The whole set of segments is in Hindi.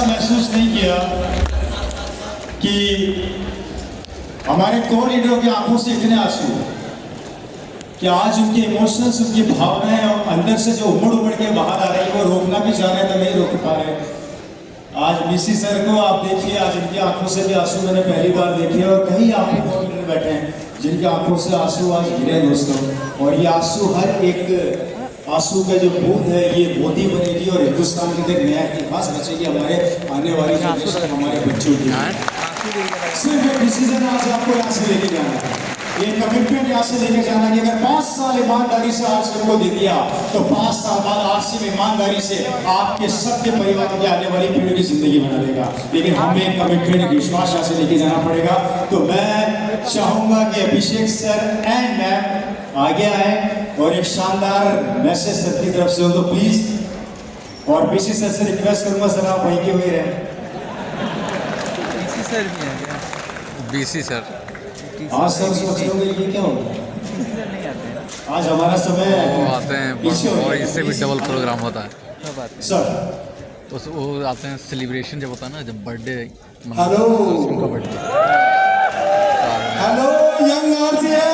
ऐसा महसूस नहीं किया कि हमारे कोर लीडरों की आंखों से इतने आंसू कि आज उनके इमोशंस, उनकी भावनाएं और अंदर से जो उमड़ के बाहर आ रही है वो रोकना भी चाह रहे तो नहीं रोक पा रहे। आज बीसी सर को आप देखिए, आज इनकी आंखों से भी आंसू मैंने पहली बार देखे और कहीं आप कोर लीडर बैठे हैं जिनकी आंखों से आंसू आज गिरे दोस्तों। और ये आंसू, हर एक आंसू का जो बूंद है ये मोती बनेगी और हिंदुस्तान के लिए नया इतिहास बचेगी हमारे आने वाली जनरेशन, हमारे बच्चों की। सिर्फ एक डिसीजन आज आपको यहाँ से लेके जाना है, ये कमिटमेंट यहाँ से लेके जाना कि अगर 5 साल ईमानदारी से आरसी को दे दिया तो 5 साल बाद आरसी में ईमानदारी से आपके सबके परिवार की आने वाली पीढ़ी की जिंदगी बना देगा। लेकिन हमें एक कमिटमेंट, विश्वास यहाँ से लेके जाना पड़ेगा। तो मैं चाहूंगा कि अभिषेक सर एंड मैम आगे आए और एक शानदार मैसेज सर की तरफ से हो तो प्लीज। और बीसी सर से रिक्वेस्ट करूंगा सर आप वहीं के हुए रहे। बीसी सर भी है, बीसी सर आज सब सोच रहे होंगे ये क्या हो गया, नहीं आते हैं आज हमारा समय वो आते हैं और इससे भी डबल प्रोग्राम होता है सर। तो वो आते हैं सेलिब्रेशन जब होता है ना, जब बर्थडे हेलो उनका बर्थडे। हेलो यंग आरसीएम,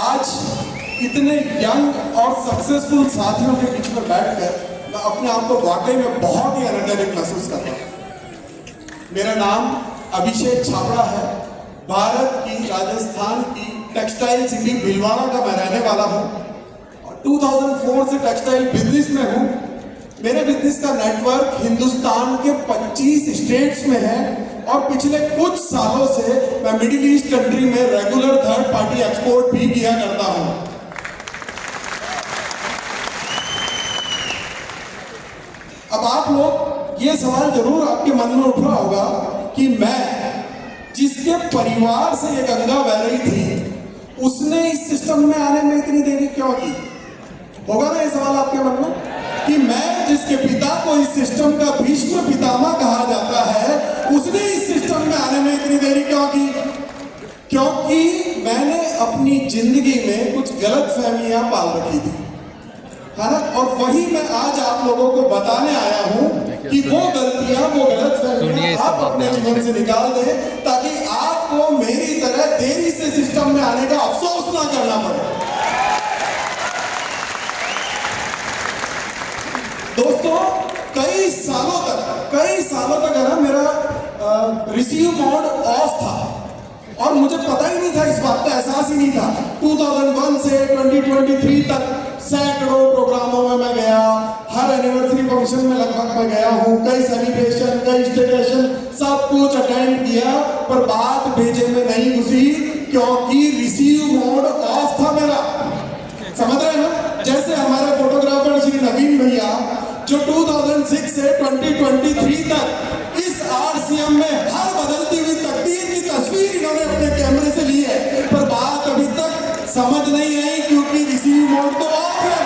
आज इतने यंग और सक्सेसफुल साथियों के बीच में बैठकर मैं अपने आप को वाकई में बहुत ही एनर्जेटिक महसूस कर रहा हूँ। मेरा नाम अभिषेक छाबड़ा है, भारत की राजस्थान की टेक्सटाइल सिटी भीलवाड़ा का मैं रहने वाला हूँ और 2004 से टेक्सटाइल बिजनेस में हूँ। मेरे बिजनेस का नेटवर्क हिंदुस्तान के 25 स्टेट्स में है और पिछले कुछ सालों से मैं मिडिल ईस्ट कंट्री में रेगुलर थर्ड पार्टी एक्सपोर्ट भी किया करता हूँ। अब आप लोग ये सवाल जरूर आपके मन में उठ रहा होगा कि मैं जिसके परिवार से ये गंगा बह रही थी उसने इस सिस्टम में आने में इतनी देरी क्यों की? होगा ना ये सवाल आपके मन में कि मैं जिसके पिता को इस सिस्टम का भीष्म पितामह कहा जाता है उसने इस सिस्टम में आने में इतनी देरी क्यों की? क्योंकि मैंने अपनी जिंदगी में कुछ गलत फहमियां पाल रखी थी, है ना। और वही मैं आज आप लोगों को बताने आया हूं कि वो गलतियां, वो गलत फहमियां आप अपने जीवन से निकाल दें ताकि आपको मेरी तरह देरी से सिस्टम में आने का अफसोस ना करना पड़े। दोस्तों, कई सालों तक है ना मेरा रिसीव मोड ऑफ था और मुझे पता ही नहीं था, इस बात का एहसास ही नहीं था। 2001 से 2023 तक सैकड़ों प्रोग्रामों में मैं गया, हर एनिवर्सरी फंक्शन में लगभग मैं गया हूँ, कई सेलिब्रेशन, कई स्टेशन, सब कुछ अटेंड किया, पर बात भेजे में नहीं घुसी क्योंकि रिसीव मोड ऑफ था मेरा। समझ रहे हैं ना? जैसे हमारे फोटोग्राफर श्री नवीन भैया जो 2006 से 2023 तक इस आरसीएम में हर बदलती हुई तकदीर की तस्वीर इन्होंने अपने कैमरे से ली है, पर बात अभी तक समझ नहीं आई क्योंकि रिसीव मोड तो ऑफ है।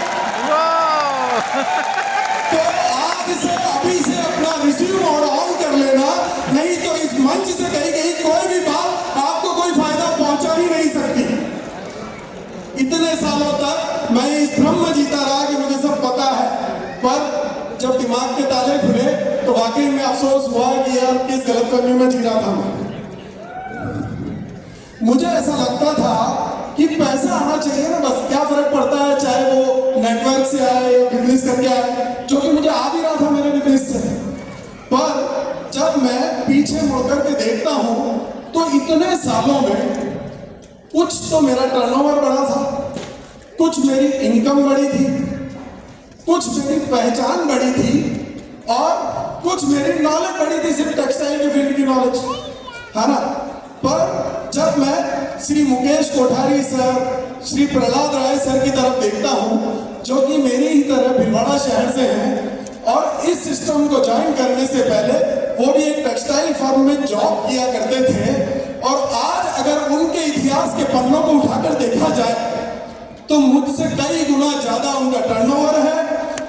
तो आज से, अभी से अपना रिसीव मोड ऑन कर लेना, नहीं तो इस मंच से कही गई कोई भी बात आपको कोई फायदा पहुंचा ही नहीं सकती। इतने सालों तक मैं इस भ्रम में जीता रहा कि मुझे सब पता है, पर जब दिमाग के ताले खुले तो वाकई में अफसोस हुआ कि यार किस गलतफहमी में जी रहा था मैं। मुझे ऐसा लगता था कि पैसा आना चाहिए ना, बस क्या फर्क पड़ता है चाहे वो नेटवर्क से आए या बिजनेस करके आए, जो कि मुझे आ भी रहा था मेरे बिजनेस से। पर जब मैं पीछे मुड़कर के देखता हूं तो इतने सालों में कुछ तो मेरा टर्नओवर बढ़ा था, कुछ मेरी इनकम बढ़ी थी, कुछ मेरी पहचान बढ़ी थी और कुछ मेरी नॉलेज बढ़ी थी, सिर्फ टेक्सटाइल के फील्ड की नॉलेज, है ना। पर जब मैं श्री मुकेश कोठारी सर, श्री प्रहलाद राय सर की तरफ देखता हूं जो कि मेरी ही तरह भीलवाड़ा शहर से हैं और इस सिस्टम को ज्वाइन करने से पहले वो भी एक टेक्सटाइल फर्म में जॉब किया करते थे, और आज अगर उनके इतिहास के पन्नों को उठाकर देखा जाए तो मुझसे कई गुना ज्यादा उनका टर्नओवर है,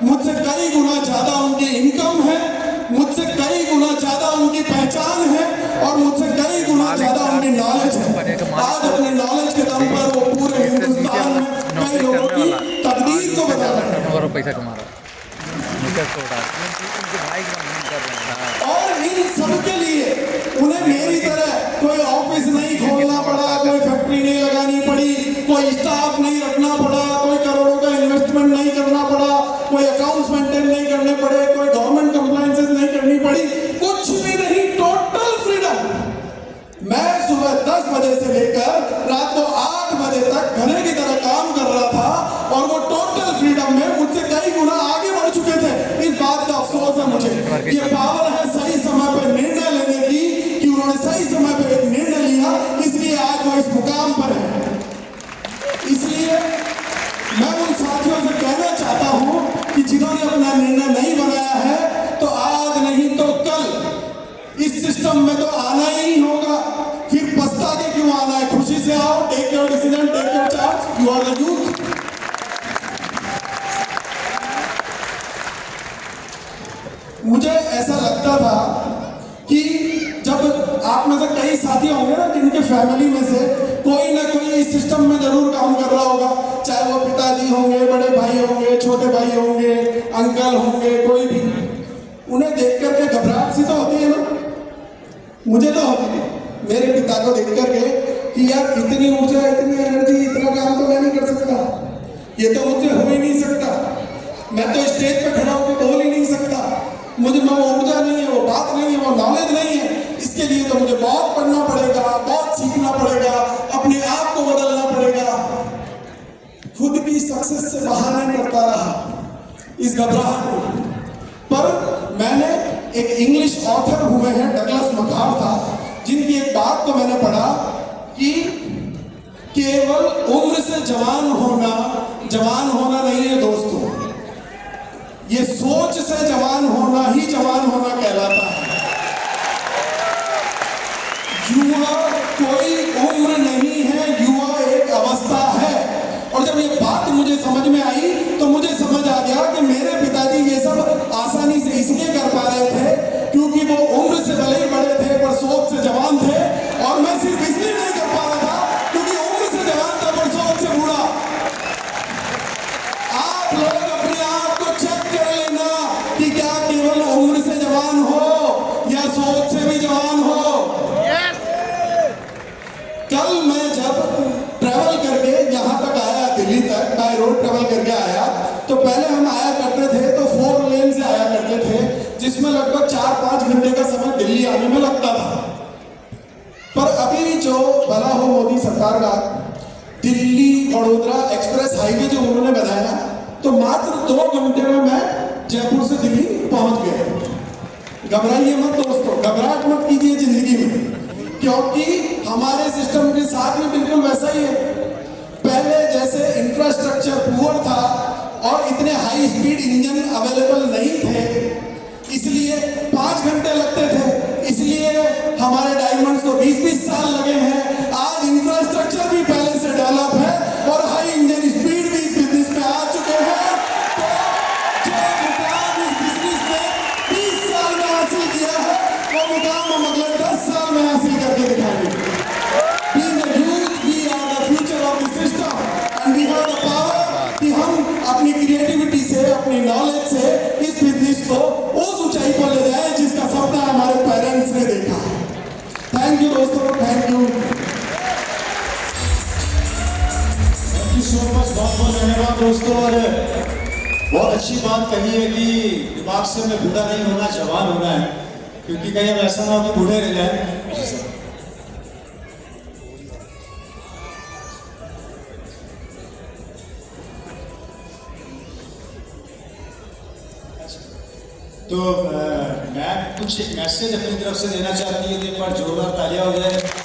मुझसे कई गुना ज्यादा उनकी इनकम है, मुझसे कई गुना ज्यादा उनकी पहचान है और मुझसे कई गुना ज्यादा उनकी नॉलेज है। आज अपने नॉलेज के दम पर वो पूरे हिंदुस्तान में कई लोगों की तकदीर को बदल रहे हैं। पैसा कमा रहा है। छोड़ रहा है, उनके भाई का मन कर रहे हैं। हाँ। और इन सबके लिए उन्हें मेरी तरह कोई ऑफिस नहीं खोलना पड़ा, कोई फैक्ट्री नहीं लगानी पड़ी, कोई स्टाफ नहीं रखना पड़ा, कोई करोड़ों का इन्वेस्टमेंट नहीं करना पड़ा, कोई अकाउंट्स मेंटेन नहीं करने पड़े, कोई गवर्नमेंट कंप्लायंसेस नहीं करनी पड़ी, कुछ भी नहीं, टोटल फ्रीडम। मैं सुबह 10 बजे से लेकर रात को 8 बजे तक घने की तरह काम कर रहा था और वो टोटल फ्रीडम में मुझसे कई गुना आगे बढ़ चुके थे। इस बात का अफसोस है मुझे। ये पावर है सही समय पर निर्णय लेने की, कि उन्होंने सही समय पर एक निर्णय लिया, इसलिए आज वो इस मुकाम पर है। इसलिए मैं उन साथियों से कहना चाहता हूं कि जिन्होंने अपना निर्णय नहीं बनाया है, तो आज नहीं तो कल इस सिस्टम में तो आना ही होगा। फिर पछता के क्यों आना है? खुशी से आओ, take your decision, take your charge, you are the youth. मुझे ऐसा लगता था कि जब आप में से कई साथी होंगे ना, जिनके फैमिली में से कोई ना कोई इस सिस्टम में जरूर काम कर रहा होगा, चाहे वो पिताजी होंगे, बड़े भाई होंगे, छोटे भाई होंगे, अंकल होंगे, कोई भी, उन्हें देख करके घबराहट सी तो होती है ना। मुझे तो होती है मेरे पिता को देख करके कि यार इतनी ऊर्जा, इतनी एनर्जी, इतना काम तो मैं नहीं कर सकता, ये तो मुझसे हो ही नहीं सकता, मैं तो स्टेज पे खड़ा होकर बोल ही नहीं सकता, मुझे में वो ऊर्जा नहीं है, वो बात नहीं है, वो नॉलेज नहीं है। इसके लिए तो मुझे बहुत पढ़ना पड़ेगा, बहुत सीखना पड़ेगा, अपने आप को बदलना पड़ेगा। खुद भी सक्सेस से बहाने करता रहा इस घबराहट में। पर मैंने एक इंग्लिश ऑथर हुए हैं, डगलस मैकआर्थर, जिनकी एक बात को मैंने पढ़ा कि केवल उम्र से जवान होना नहीं है दोस्तों, ये सोच से जवान होना ही जवान होना कहलाता है। युवा कोई उम्र नहीं है, युवा एक अवस्था है। और जब ये बात मुझे समझ में आई तो मुझे समझ आ गया कि मेरे पिताजी ये सब आसानी से इसलिए कर पा रहे थे क्योंकि वो उम्र से भले ही बड़े थे पर सोच से जवान थे, और मैं सिर्फ इसलिए नहीं कर पा रहा था क्योंकि उम्र से जवान था पर सोच से बूढ़ा। आप लोग अपने आप को चेक कर लेना कि क्या केवल उम्र से जवान हो या सोच से भी जवान हो। कल मैं जब ट्रैवल करके यहाँ तक आया, दिल्ली तक बाय रोड ट्रैवल करके आया, तो पहले हम आया करते थे तो 4 लेन से आया करते थे, जिसमें लगभग 4-5 घंटे का समय दिल्ली आने में लगता था। पर अभी जो भला हो मोदी सरकार का दिल्ली वडोदरा एक्सप्रेस हाईवे जो उन्होंने बनाया, तो मात्र 2 घंटे में मैं जयपुर से दिल्ली पहुंच गया। घबराइए मत दोस्तों, घबराहट मत कीजिए जिंदगी में, क्योंकि हमारे सिस्टम के साथ में बिल्कुल वैसा ही है। पहले जैसे इंफ्रास्ट्रक्चर पुअर था और इतने हाई स्पीड इंजन अवेलेबल नहीं थे, इसलिए 5 घंटे लगते थे, इसलिए हमारे डायमंड्स को 20-20 साल लगे हैं। आज इंफ्रास्ट्रक्चर भी पहले से डेवलप है और हाई इंजन स्पीड भी इस बिजनेस में आ चुके हैं। तो जो मुकाम इस बिजनेस में 20 साल में हासिल किया है, वो मुकाम हम अगले 10 साल में हासिल करके दिखाएंगे। Being the youth, we are the future of the system and we have the power कि हम अपनी क्रिएटिविटी से, अपनी नॉलेज से इस बिजनेस को उस ऊंचाई पर ले जाए जिसका सपना हमारे पेरेंट्स ने देखा है। थैंक यू दोस्तों, थैंक यू सो मच, बहुत बहुत धन्यवाद दोस्तों। और बहुत अच्छी बात कही है कि दिमाग से हमें बूढ़ा नहीं होना, जवान होना है, क्योंकि कहीं हम ऐसा ना हो कि बूढ़े रह जाए। तो मैं कुछ एक मैसेज अपनी तरफ से देना चाहती हूँ, तो एक बार जोरदार तालियां हो जाए।